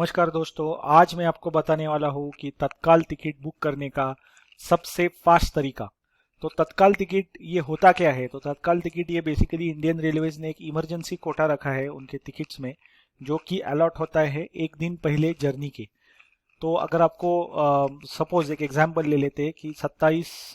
नमस्कार दोस्तों, आज मैं आपको बताने वाला हूँ कि तत्काल टिकट बुक करने का सबसे फास्ट तरीका। तो तत्काल टिकट ये होता क्या है? तो तत्काल टिकट ये बेसिकली इंडियन रेलवेज ने एक इमरजेंसी कोटा रखा है उनके टिकट्स में, जो कि अलॉट होता है एक दिन पहले जर्नी के। तो अगर आपको सपोज एक एग्जांपल ले लेते हैं कि 27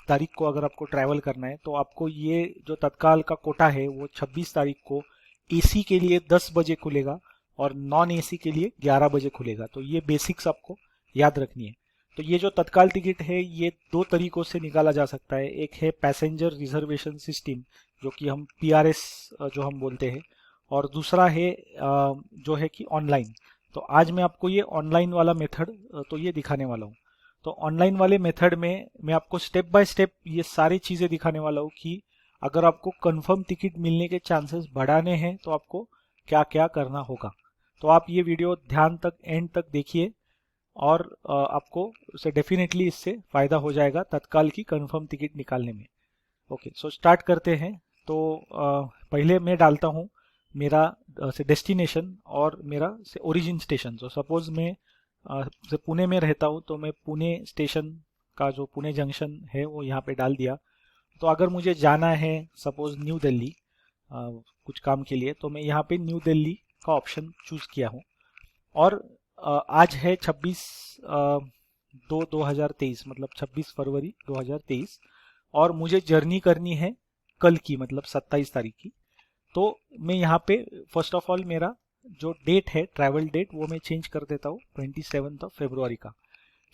तारीख को अगर आपको ट्रैवल करना है, तो आपको ये जो तत्काल का कोटा है वो 26 तारीख को एसी के लिए 10 बजे खुलेगा और नॉन एसी के लिए 11 बजे खुलेगा। तो ये बेसिक्स आपको याद रखनी है। तो ये जो तत्काल टिकट है ये दो तरीकों से निकाला जा सकता है। एक है पैसेंजर रिजर्वेशन सिस्टम, जो कि हम पीआरएस जो हम बोलते हैं, और दूसरा है जो है कि ऑनलाइन। तो आज मैं आपको ये ऑनलाइन वाला मेथड तो ये दिखाने वाला हूँ। तो ऑनलाइन वाले मेथड में मैं आपको स्टेप बाय स्टेप ये सारी चीज़ें दिखाने वाला हूँ कि अगर आपको कंफर्म टिकट मिलने के चांसेस बढ़ाने हैं तो आपको क्या क्या करना होगा। तो आप ये वीडियो ध्यान तक एंड तक देखिए और आपको उसे डेफिनेटली इससे फ़ायदा हो जाएगा तत्काल की कंफर्म टिकट निकालने में। ओके, सो स्टार्ट करते हैं। तो पहले मैं डालता हूँ मेरा से डेस्टिनेशन और मेरा से ओरिजिन स्टेशन। तो सपोज मैं से पुणे में रहता हूँ, तो मैं पुणे स्टेशन का जो पुणे जंक्शन है वो यहाँ पे डाल दिया। तो अगर मुझे जाना है सपोज न्यू दिल्ली कुछ काम के लिए, तो मैं यहाँ पे न्यू दिल्ली का ऑप्शन चूज किया हूँ। और आज है 26/2/2023, मतलब 26 फरवरी 2023, और मुझे जर्नी करनी है कल की, मतलब 27 तारीख की। तो मैं यहाँ पे फर्स्ट ऑफ ऑल मेरा जो डेट है, ट्रैवल डेट, वो मैं चेंज कर देता हूँ 27 फरवरी का।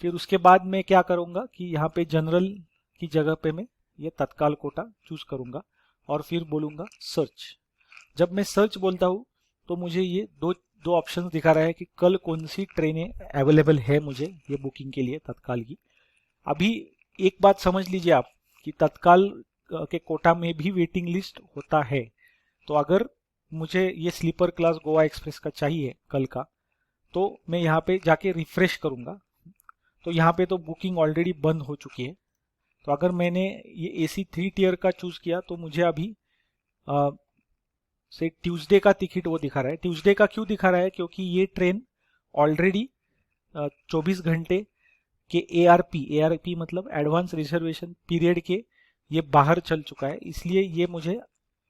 फिर उसके बाद मैं क्या करूँगा कि यहाँ पे जनरल की जगह पे मैं ये तत्काल कोटा चूज करूँगा और फिर बोलूँगा सर्च। जब मैं सर्च बोलता हूँ तो मुझे ये दो दो ऑप्शन दिखा रहा है कि कल कौन सी ट्रेनें अवेलेबल है मुझे ये बुकिंग के लिए तत्काल की। अभी एक बात समझ लीजिए आप कि तत्काल के कोटा में भी वेटिंग लिस्ट होता है। तो अगर मुझे ये स्लीपर क्लास गोवा एक्सप्रेस का चाहिए कल का, तो मैं यहाँ पे जाके रिफ्रेश करूँगा। तो यहाँ पे तो बुकिंग ऑलरेडी बंद हो चुकी है। तो अगर मैंने ये एसी 3 टियर का चूज किया तो मुझे अभी से ट्यूसडे का टिकट वो दिखा रहा है। ट्यूसडे का क्यों दिखा रहा है? क्योंकि ये ट्रेन ऑलरेडी 24 घंटे के एआरपी मतलब एडवांस रिजर्वेशन पीरियड के ये बाहर चल चुका है, इसलिए ये मुझे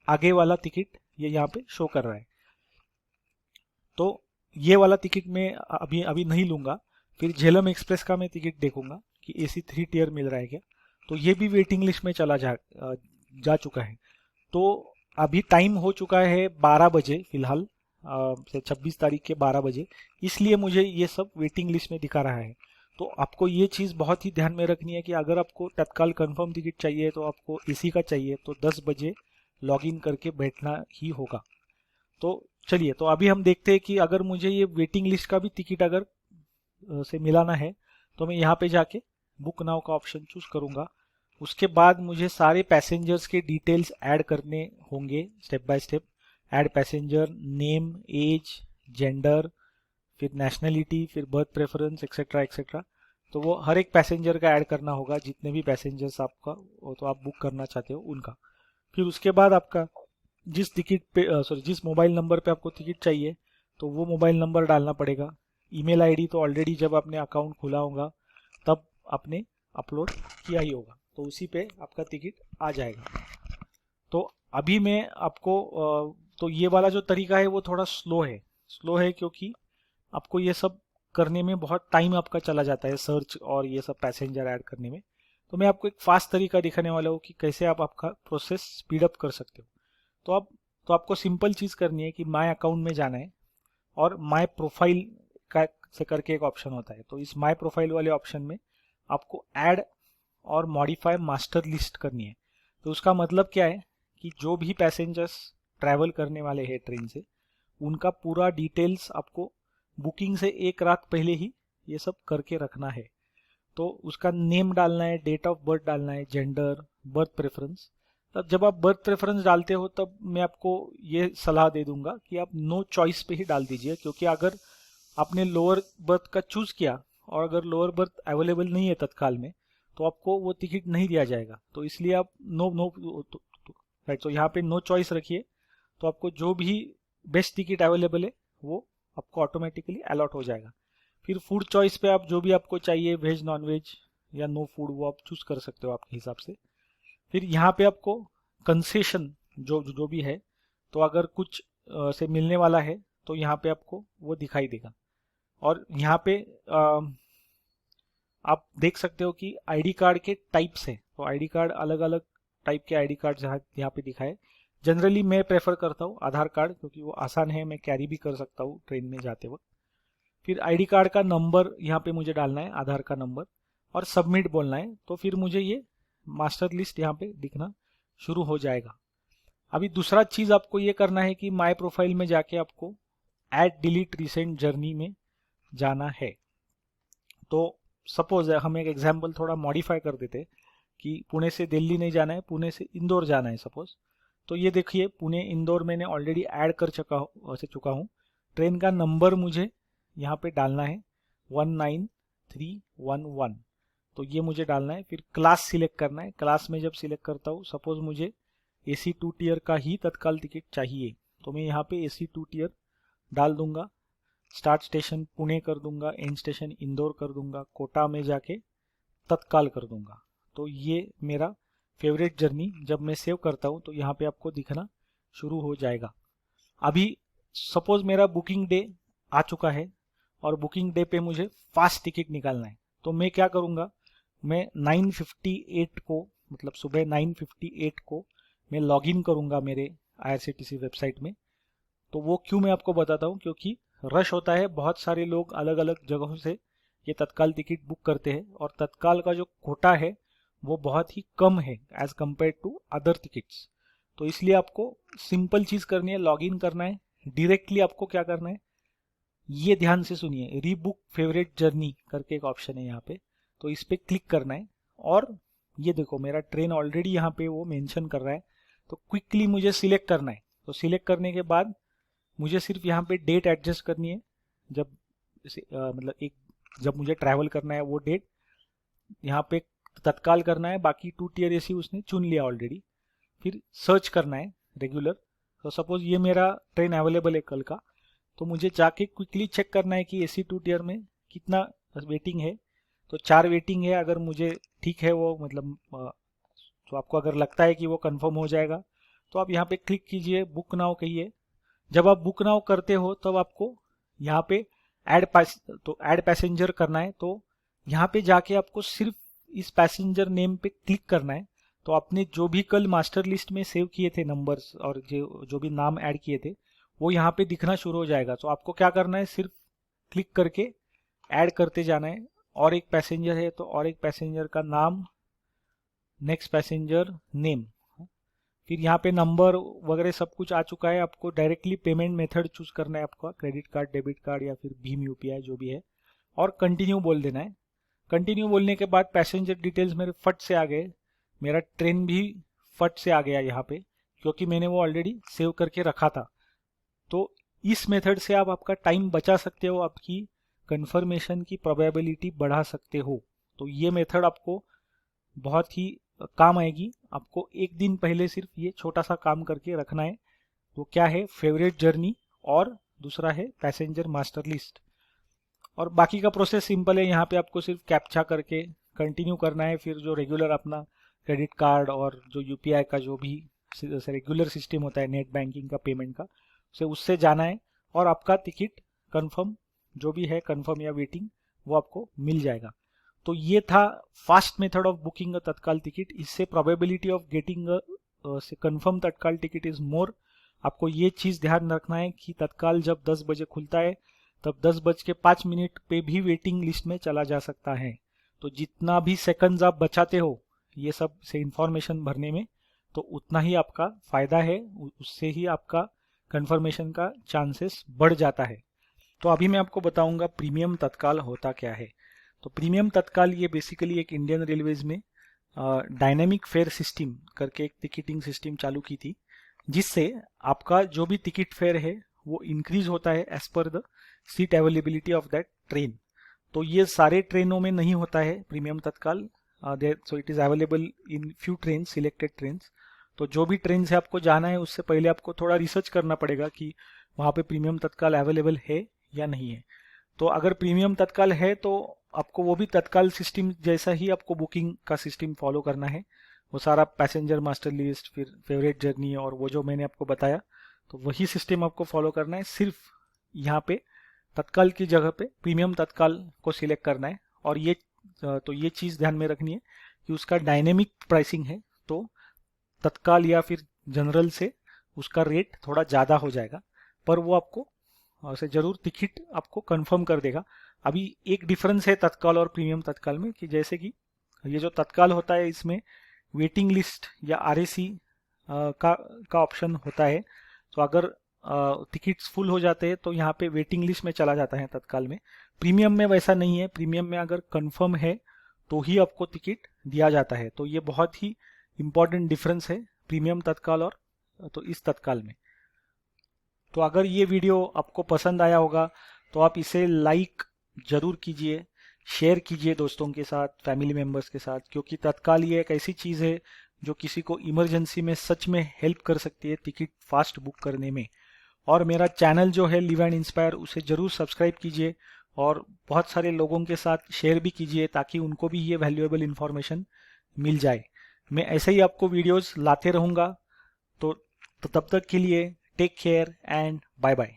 आगे वाला टिकट ये यहाँ पे शो कर रहा है। तो ये वाला टिकट मैं अभी अभी नहीं लूंगा। फिर झेलम एक्सप्रेस का मैं टिकट देखूंगा कि एसी 3 टियर मिल रहा है क्या। तो ये भी वेटिंग लिस्ट में चला जा चुका है। तो अभी टाइम हो चुका है 12 बजे फिलहाल, 26 तारीख के 12 बजे, इसलिए मुझे ये सब वेटिंग लिस्ट में दिखा रहा है। तो आपको ये चीज़ बहुत ही ध्यान में रखनी है कि अगर आपको तत्काल कंफर्म टिकट चाहिए, तो आपको एसी का चाहिए, तो 10 बजे लॉगिन करके बैठना ही होगा। तो चलिए, तो अभी हम देखते हैं कि अगर मुझे ये वेटिंग लिस्ट का भी टिकट अगर से मिलाना है, तो मैं यहाँ पे जाके बुक नाउ का ऑप्शन चूज करूंगा। उसके बाद मुझे सारे पैसेंजर्स के डिटेल्स ऐड करने होंगे step by step. Add passenger, name, age, gender, फिर नेशनलिटी, फिर बर्थ प्रेफरेंस, एक्सेट्रा एक्सेट्रा। तो वो हर एक पैसेंजर का ऐड करना होगा, जितने भी पैसेंजर्स आपका वो तो आप बुक करना चाहते हो उनका। फिर उसके बाद आपका जिस टिकट पे जिस मोबाइल नंबर पे आपको टिकट चाहिए, तो वो मोबाइल नंबर डालना पड़ेगा। ईमेल आईडी तो ऑलरेडी जब आपने अकाउंट खुला होगा तब आपने अपलोड किया ही होगा, तो उसी पे आपका टिकट आ जाएगा। तो अभी मैं आपको तो ये वाला जो तरीका है वो थोड़ा स्लो है क्योंकि आपको ये सब करने में बहुत टाइम आपका चला जाता है, सर्च और ये सब पैसेंजर ऐड करने में। तो मैं आपको एक फास्ट तरीका दिखाने वाला हूँ कि कैसे आप आपका प्रोसेस स्पीड अप कर सकते हो। तो आप तो आपको सिंपल चीज़ करनी है कि माय अकाउंट में जाना है और माय प्रोफाइल का से करके एक ऑप्शन होता है। तो इस माय प्रोफाइल वाले ऑप्शन में आपको ऐड और मॉडिफाई मास्टर लिस्ट करनी है। तो उसका मतलब क्या है कि जो भी पैसेंजर्स ट्रैवल करने वाले हैं ट्रेन से, उनका पूरा डिटेल्स आपको बुकिंग से एक रात पहले ही ये सब करके रखना है। तो उसका नेम डालना है, डेट ऑफ बर्थ डालना है, जेंडर, बर्थ प्रेफरेंस। तब जब आप बर्थ प्रेफरेंस डालते हो तब मैं आपको ये सलाह दे दूंगा कि आप नो चॉइस पे ही डाल दीजिए, क्योंकि अगर आपने लोअर बर्थ का चूज किया और अगर लोअर बर्थ अवेलेबल नहीं है तत्काल में, तो आपको वो टिकट नहीं दिया जाएगा। तो इसलिए आप नो नो राइट, तो यहाँ पे नो चॉइस रखिए। तो आपको जो भी बेस्ट टिकट अवेलेबल है वो आपको ऑटोमेटिकली अलॉट हो जाएगा। फिर फूड चॉइस पे आप जो भी आपको चाहिए, वेज नॉन वेज या नो फूड, वो आप चूज कर सकते हो आपके हिसाब से। फिर यहाँ पे आपको कंसेशन जो भी है, तो अगर कुछ से मिलने वाला है तो यहाँ पे आपको वो दिखाई देगा। और यहाँ पे आप देख सकते हो कि आईडी कार्ड के टाइप्स है, तो आईडी कार्ड अलग अलग टाइप के आईडी कार्ड यहाँ पे दिखाए। जनरली मैं प्रेफर करता हूँ आधार कार्ड, क्योंकि वो आसान है, मैं कैरी भी कर सकता हूँ ट्रेन में जाते वक्त। फिर आईडी कार्ड का नंबर यहाँ पे मुझे डालना है, आधार का नंबर, और सबमिट बोलना है। तो फिर मुझे ये मास्टर लिस्ट यहाँ पे दिखना शुरू हो जाएगा। अभी दूसरा चीज आपको ये करना है कि माय प्रोफाइल में जाके आपको ऐड डिलीट रिसेंट जर्नी में जाना है। तो सपोज हम एक एग्जाम्पल थोड़ा मॉडिफाई कर देते कि पुणे से दिल्ली नहीं जाना है, पुणे से इंदौर जाना है सपोज। तो ये देखिए पुणे इंदौर मैंने ऑलरेडी ऐड कर चुका हूँ। ट्रेन का नंबर मुझे यहाँ पे डालना है 19311, तो ये मुझे डालना है। फिर क्लास सिलेक्ट करना है। क्लास में जब सिलेक्ट करता हूँ, सपोज मुझे AC 2 टियर का ही तत्काल टिकट चाहिए, तो मैं यहाँ पे AC 2 टियर डाल दूंगा। स्टार्ट स्टेशन पुणे कर दूंगा, एंड स्टेशन इंदौर कर दूंगा, कोटा में जाके तत्काल कर दूंगा। तो ये मेरा फेवरेट जर्नी जब मैं सेव करता हूँ तो यहाँ पे आपको दिखना शुरू हो जाएगा। अभी सपोज मेरा बुकिंग डे आ चुका है और बुकिंग डे पे मुझे फास्ट टिकट निकालना है, तो मैं क्या करूँगा, मैं 9:58 को, मतलब सुबह 9:58 को मैं लॉगिन करूँगा मेरे IRCTC वेबसाइट में। तो वो क्यों मैं आपको बताता हूँ, क्योंकि रश होता है, बहुत सारे लोग अलग अलग जगहों से ये तत्काल टिकट बुक करते हैं, और तत्काल का जो कोटा है वो बहुत ही कम है as compare to other tickets. तो इसलिए आपको सिंपल चीज करनी है, लॉगिन करना है। डायरेक्टली आपको क्या करना है, ये ध्यान से सुनिए, रीबुक फेवरेट जर्नी करके एक ऑप्शन है यहाँ पे, तो इस पे क्लिक करना है। और ये देखो मेरा ट्रेन ऑलरेडी यहाँ पे वो मेंशन कर रहा है, तो क्विकली मुझे सिलेक्ट करना है। तो सिलेक्ट करने के बाद मुझे सिर्फ यहाँ पे डेट एडजस्ट करनी है, जब मतलब एक जब मुझे ट्रैवल करना है वो डेट यहाँ पे तत्काल करना है। बाकी 2 टियर AC उसने चुन लिया ऑलरेडी। फिर सर्च करना है रेगुलर। तो सपोज ये मेरा ट्रेन अवेलेबल है कल का, तो मुझे जाके क्विकली चेक करना है कि AC 2 टियर में कितना वेटिंग है। तो 4 वेटिंग है, अगर मुझे ठीक है वो, मतलब तो आपको अगर लगता है कि वो कंफर्म हो जाएगा तो आप यहाँ पे क्लिक कीजिए, बुक नाउ कहिए। जब आप बुक नाउ करते हो तब आपको यहाँ पे ऐड पैसेंजर करना है। तो यहाँ पे जाके आपको सिर्फ इस पैसेंजर नेम पे क्लिक करना है। तो आपने जो भी कल मास्टर लिस्ट में सेव किए थे नंबर्स और जो भी नाम ऐड किए थे वो यहाँ पे दिखना शुरू हो जाएगा। तो आपको क्या करना है, सिर्फ क्लिक करके ऐड करते जाना है। और एक पैसेंजर है तो और एक पैसेंजर का नाम, नेक्स्ट पैसेंजर नेम, फिर यहाँ पे नंबर वगैरह सब कुछ आ चुका है। आपको डायरेक्टली पेमेंट मेथड चूज करना है, आपका क्रेडिट कार्ड, डेबिट कार्ड या फिर भीम UPI जो भी है, और कंटिन्यू बोल देना है। कंटिन्यू बोलने के बाद पैसेंजर डिटेल्स मेरे फट से आ गए, मेरा ट्रेन भी फट से आ गया यहाँ पे, क्योंकि मैंने वो ऑलरेडी सेव करके रखा था। तो इस मेथड से आप आपका टाइम बचा सकते हो, आपकी कंफर्मेशन की प्रोबेबिलिटी बढ़ा सकते हो। तो ये मेथड आपको बहुत ही काम आएगी। आपको एक दिन पहले सिर्फ ये छोटा सा काम करके रखना है। तो क्या है, फेवरेट जर्नी, और दूसरा है पैसेंजर मास्टर लिस्ट। और बाकी का प्रोसेस सिंपल है, यहाँ पे आपको सिर्फ कैप्चा करके कंटिन्यू करना है। फिर जो रेगुलर अपना क्रेडिट कार्ड और जो UPI का जो भी रेगुलर सिस्टम होता है नेट बैंकिंग का पेमेंट का, उससे जाना है और आपका टिकट कंफर्म जो भी है, कंफर्म या वेटिंग, वो आपको मिल जाएगा। तो ये था फास्ट मेथड ऑफ बुकिंग अ तत्काल टिकट। इससे प्रोबेबिलिटी ऑफ गेटिंग से कंफर्म तत्काल टिकट इज मोर। आपको ये चीज ध्यान रखना है कि तत्काल जब 10 बजे खुलता है तब 10:05 पे भी वेटिंग लिस्ट में चला जा सकता है। तो जितना भी सेकंड्स आप बचाते हो ये सब से इंफॉर्मेशन भरने में, तो उतना ही आपका फायदा है, उससे ही आपका कंफर्मेशन का चांसेस बढ़ जाता है। तो अभी मैं आपको बताऊंगा प्रीमियम तत्काल होता क्या है। तो प्रीमियम तत्काल ये बेसिकली एक इंडियन रेलवेज में डायनेमिक फेयर सिस्टम करके एक टिकटिंग सिस्टम चालू की थी, जिससे आपका जो भी टिकट फेयर है वो इंक्रीज होता है as per the seat availability of that train. तो ये सारे ट्रेनों में नहीं होता है प्रीमियम तत्काल, so it is available in few train, selected train. तो जो भी ट्रेन से आपको जाना है उससे पहले आपको थोड़ा रिसर्च करना पड़ेगा कि वहाँ पे प्रीमियम तत्काल अवेलेबल है या नहीं है। तो अगर प्रीमियम तत्काल है तो आपको वो भी तत्काल सिस्टम जैसा ही आपको बुकिंग का सिस्टम फॉलो करना है। वो सारा पैसेंजर मास्टर लिस्ट, फिर फेवरेट जर्नी और वो जो मैंने आपको बताया, तो वही सिस्टम आपको फॉलो करना है। सिर्फ यहाँ पे तत्काल की जगह पे प्रीमियम तत्काल को सिलेक्ट करना है। और ये चीज़ ध्यान में रखनी है कि उसका डायनेमिक प्राइसिंग है, तो तत्काल या फिर जनरल से उसका रेट थोड़ा ज़्यादा हो जाएगा, पर वो आपको से जरूर टिकट आपको कंफर्म कर देगा। अभी एक डिफरेंस है तत्काल और प्रीमियम तत्काल में, कि जैसे कि ये जो तत्काल होता है इसमें वेटिंग लिस्ट या आरएसी का ऑप्शन होता है। तो अगर टिकट्स फुल हो जाते हैं तो यहाँ पे वेटिंग लिस्ट में चला जाता है तत्काल में। प्रीमियम में वैसा नहीं है, प्रीमियम में अगर कंफर्म है तो ही आपको टिकट दिया जाता है। तो ये बहुत ही इंपॉर्टेंट डिफरेंस है प्रीमियम तत्काल और तो इस तत्काल में। तो अगर ये वीडियो आपको पसंद आया होगा तो आप इसे लाइक जरूर कीजिए, शेयर कीजिए दोस्तों के साथ, फैमिली मेम्बर्स के साथ, क्योंकि तत्काल ये एक ऐसी चीज़ है जो किसी को इमरजेंसी में सच में हेल्प कर सकती है टिकट फास्ट बुक करने में। और मेरा चैनल जो है लिव एंड इंस्पायर, उसे जरूर सब्सक्राइब कीजिए और बहुत सारे लोगों के साथ शेयर भी कीजिए ताकि उनको भी ये वैल्यूएबल इंफॉर्मेशन मिल जाए। मैं ऐसे ही आपको वीडियोस लाते रहूँगा। तो तब तक के लिए take care and bye bye.